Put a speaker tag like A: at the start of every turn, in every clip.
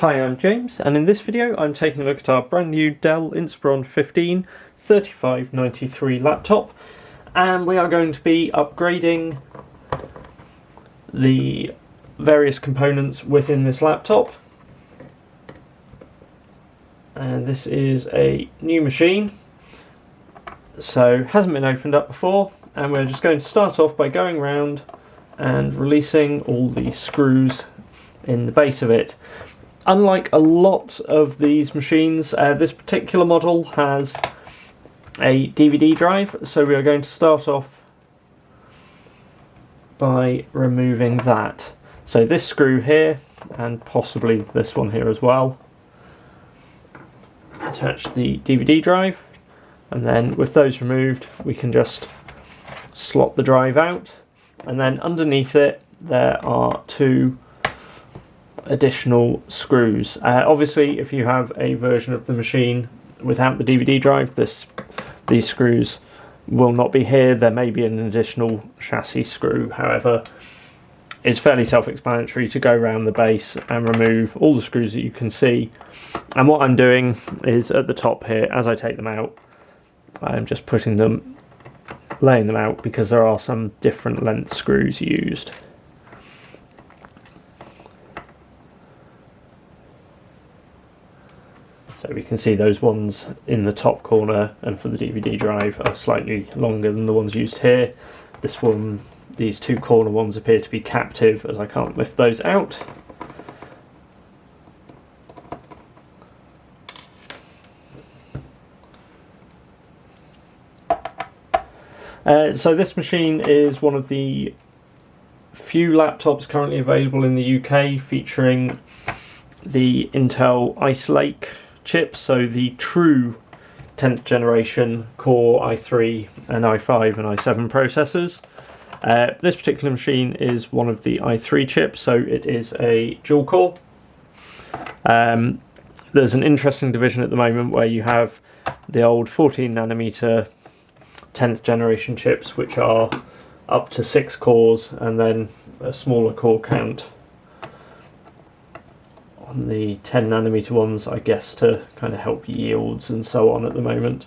A: Hi, I'm James, and in this video I'm taking a look at our brand new Dell Inspiron 15 3593 laptop, and we are going to be upgrading the various components within this laptop. And this is a new machine, so hasn't been opened up before, and we're just going to start off by going around and releasing all the screws in the base of it. Unlike a lot of these machines, this particular model has a DVD drive, so we are going to start off by removing that. So this screw here, and possibly this one here as well, attach the DVD drive, and then with those removed we can just slot the drive out, and then underneath it there are two additional screws. Obviously if you have a version of the machine without the DVD drive, these screws will not be here. There may be an additional chassis screw. However, it's fairly self-explanatory to go around the base and remove all the screws that you can see. And what I'm doing is at the top here, as I take them out, I'm just laying them out because there are some different length screws used. So we can see those ones in the top corner and for the DVD drive are slightly longer than the ones used here. These two corner ones appear to be captive, as I can't lift those out. So this machine is one of the few laptops currently available in the UK featuring the Intel Ice Lake chips, so the true 10th generation Core i3 and i5 and i7 processors. This particular machine is one of the i3 chips, so it is a dual core. There's an interesting division at the moment where you have the old 14nm 10th generation chips, which are up to 6 cores, and then a smaller core count on the 10nm ones, I guess, to kind of help yields and so on at the moment.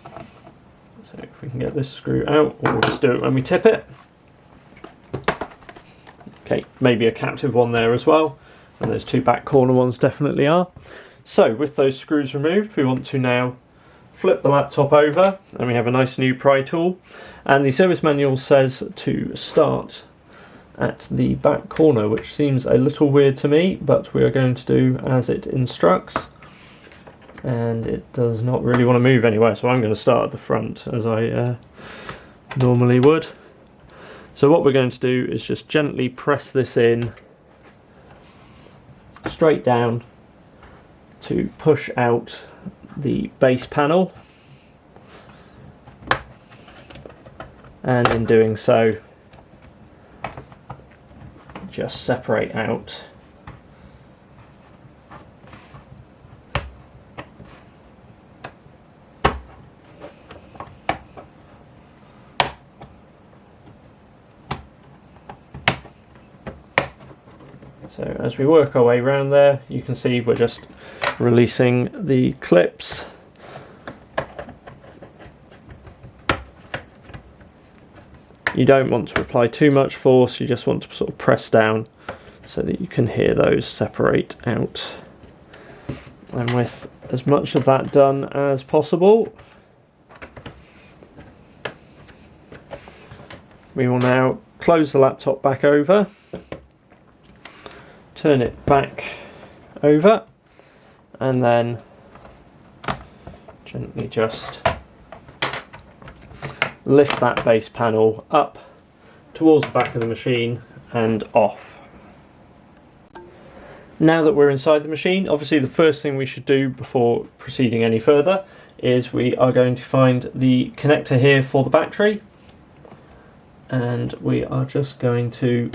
A: So if we can get this screw out, or we'll just do it when we tip it. Okay, maybe a captive one there as well, and those two back corner ones definitely are. So with those screws removed, we want to now flip the laptop over, and we have a nice new pry tool, and the service manual says to start at the back corner, which seems a little weird to me, but we are going to do as it instructs, and it does not really want to move anywhere, so I'm going to start at the front as I normally would. So what we're going to do is just gently press this in straight down to push out the base panel, and in doing so just separate out so as we work our way around there, you can see we're just releasing the clips. You don't want to apply too much force, you just want to sort of press down so that you can hear those separate out. And with as much of that done as possible, we will now close the laptop back over, turn it back over, and then gently just lift that base panel up towards the back of the machine and off. Now that we're inside the machine, obviously the first thing we should do before proceeding any further is we are going to find the connector here for the battery, and we are just going to,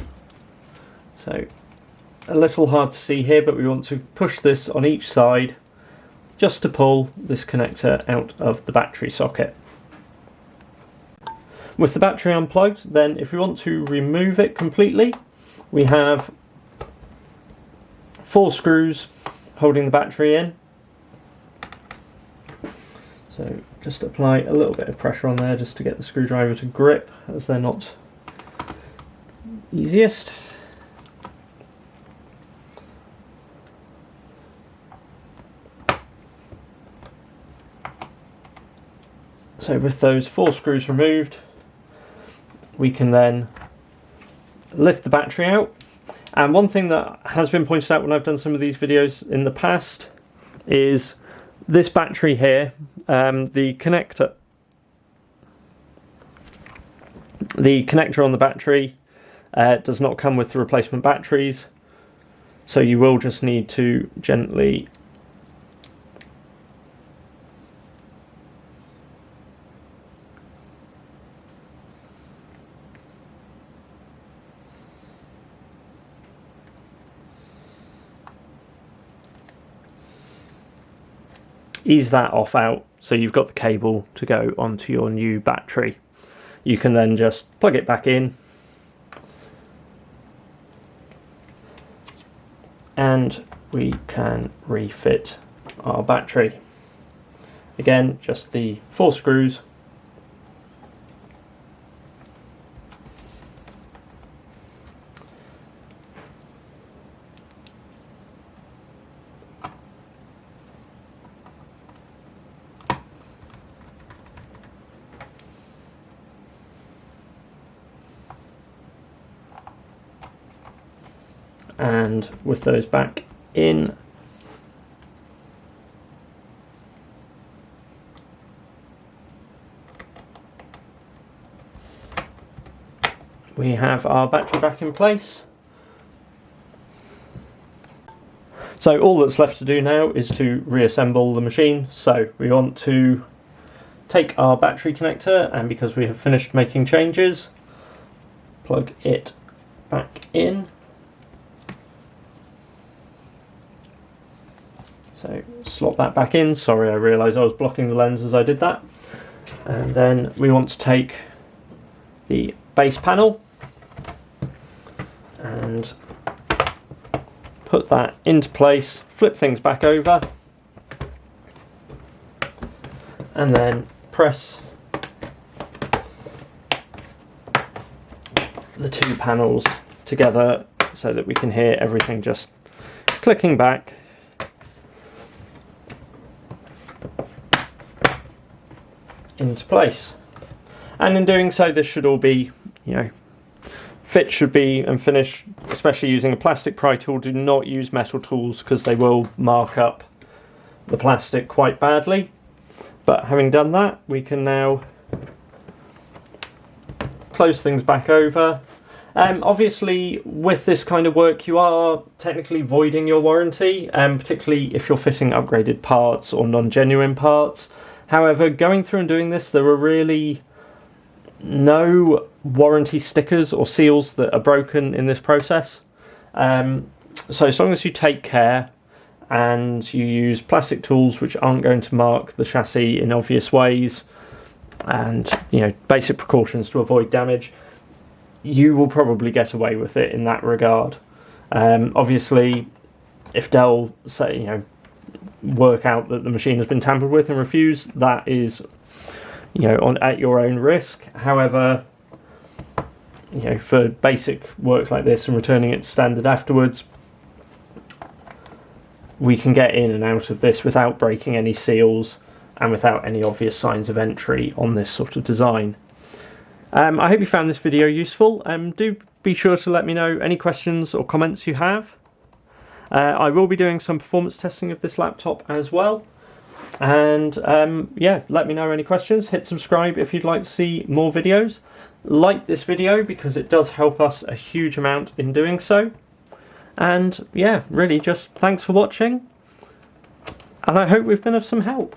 A: so a little hard to see here, but we want to push this on each side just to pull this connector out of the battery socket. With the battery unplugged, then if we want to remove it completely, we have 4 screws holding the battery in. So just apply a little bit of pressure on there just to get the screwdriver to grip, as they're not easiest. So with those 4 screws removed, we can then lift the battery out. And one thing that has been pointed out when I've done some of these videos in the past is this battery here, the connector on the battery does not come with the replacement batteries, so you will just need to gently ease that off out, so you've got the cable to go onto your new battery. You can then just plug it back in and we can refit our battery. Again, just the 4 screws. And with those back in, we have our battery back in place. So all that's left to do now is to reassemble the machine. So we want to take our battery connector, and because we have finished making changes, plug it back in. So slot that back in. Sorry, I realised I was blocking the lens as I did that. And then we want to take the base panel and put that into place, flip things back over, and then press the 2 panels together so that we can hear everything just clicking back. Into place. And in doing so, this should all be, fit should be and finish, especially using a plastic pry tool. Do not use metal tools because they will mark up the plastic quite badly. But having done that, we can now close things back over. Obviously, with this kind of work, you are technically voiding your warranty, particularly if you're fitting upgraded parts or non-genuine parts. However, going through and doing this, there are really no warranty stickers or seals that are broken in this process. So as long as you take care and you use plastic tools which aren't going to mark the chassis in obvious ways, and basic precautions to avoid damage, you will probably get away with it in that regard. Obviously, if Dell say work out that the machine has been tampered with and refuse, that is at your own risk. However, for basic work like this and returning it to standard afterwards, we can get in and out of this without breaking any seals and without any obvious signs of entry on this sort of design. I hope you found this video useful. Do be sure to let me know any questions or comments you have. I will be doing some performance testing of this laptop as well. And yeah, let me know any questions. Hit subscribe if you'd like to see more videos. Like this video because it does help us a huge amount in doing so. And yeah, really just thanks for watching. And I hope we've been of some help.